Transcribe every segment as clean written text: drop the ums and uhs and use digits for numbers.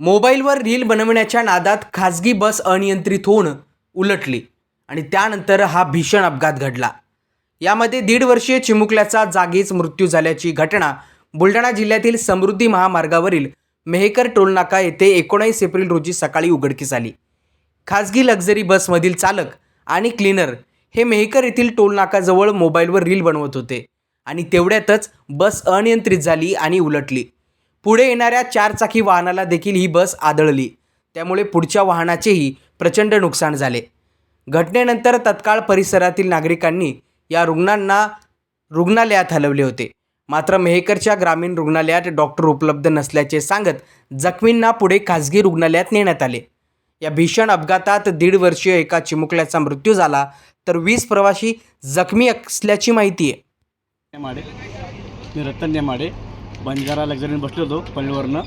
मोबाईलवर रील बनवण्याच्या नादात खाजगी बस अनियंत्रित होऊन उलटली आणि त्यानंतर हा भीषण अपघात घडला। यामध्ये 1.5 वर्षीय चिमुकल्याचा जागीच मृत्यू झाल्याची घटना बुलढाणा जिल्ह्यातील समृद्धी महामार्गावरील मेहकर टोलनाका येथे 19 एप्रिल रोजी सकाळी उघडकीस आली। खाजगी लक्झरी बसमधील चालक आणि क्लीनर हे मेहकर येथील टोलनाकाजवळ मोबाईलवर रील बनवत होते आणि तेवढ्यातच बस अनियंत्रित झाली आणि उलटली। पुढे येणाऱ्या 4 चाकी वाहनाला देखील ही बस आदळली, त्यामुळे पुढच्या वाहनाचेही प्रचंड नुकसान झाले। घटनेनंतर तत्काळ परिसरातील नागरिकांनी या रुग्णांना रुग्णालयात हलवले होते। मात्र मेहकरच्या ग्रामीण रुग्णालयात डॉक्टर उपलब्ध नसल्याचे सांगत जखमींना पुढे खाजगी रुग्णालयात नेण्यात आले। या भीषण अपघातात 1.5 वर्षीय एका चिमुकल्याचा मृत्यू झाला तर 20 प्रवासी जखमी असल्याची माहिती आहे। मी रतन नेमाडे बंजारा लक्झरीने बसलो होतो पनवेलवरनं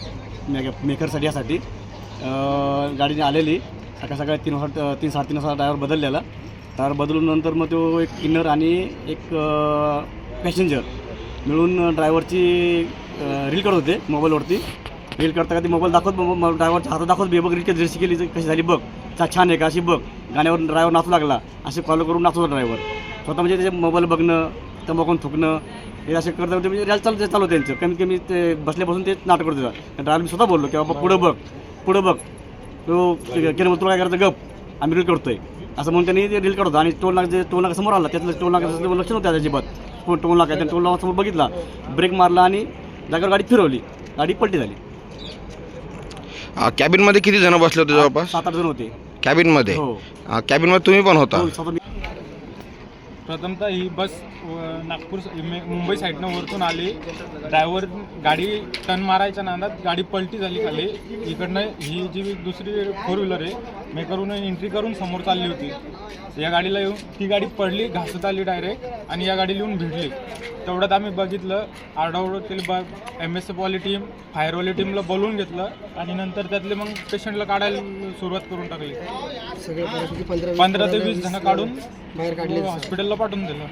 मेकरसाठी यासाठी गाडीने आलेली सकाळी 3-3:30 वाजता ड्रायव्हर बदललेला। ड्रायव्हर बदलून नंतर मग तो एक किन्नर आणि एक पॅसेंजर मिळून ड्रायव्हरची रील करत होते मोबाईलवरती। रील करता का ती मोबाईल दाखवत ड्रायव्हरच्या हातात दाखवत बघ रील कशी केली कशी झाली बघ, छान आहे का अशी बघ, गाण्यावर ड्रायव्हर नाचू लागला, असे फॉलो करून नाचवतो ड्रायव्हर स्वतः। म्हणजे त्याचे मोबाईल बघणं तंबाखून थुकणं हे असे करता होते, म्हणजे रील चालू त्यांचं कमीत कमी ते बसल्यापासून ते नाटक करत होता। ड्रायव्हर मी स्वतः बोललो की बाबा पुढं बघ तो केलं तुला काय करायचं गप, आम्ही रील करतोय असं म्हणून त्यांनी ते रील करत होता। आणि टोलनाका समोर आला, त्यातलं टोलनाका लक्ष नव्हतं अजिबात। टोलनाका त्या टोलनाका समोर बघितला, ब्रेक मारला आणि जागेवर गाडी फिरवली, गाडी पलटी झाली। कॅबिनमध्ये किती जण बसले होते? जवळपास 7-8 जण होते कॅबिनमध्ये। हो, कॅबिनमध्ये तुम्ही पण होता? प्रथमतः ही बस नागपूर मुंबई साईडनं वरतून आली। ड्रायव्हर गाडी टर्न मारायच्या नादात गाडी पलटी झाली खाली। इकडनं ही जी दुसरी 4 व्हीलर आहे मेकरून एंट्री करून समोर चालली होती। या गाडीला येऊन ती गाडी पडली, घासत आली डायरेक्ट आणि या गाडीला येऊन भिडली। तेवढ्यात आम्ही बघितलं, आरडाओरड केली, MSF वाली टीम फायरवाली टीमला बोलवून घेतलं आणि नंतर त्यातले मग पेशंटला काढायला सुरुवात करून टाकली। 15 ते 20 जण काढून बाहेर काढले, हॉस्पिटलला पाठवून दिलं।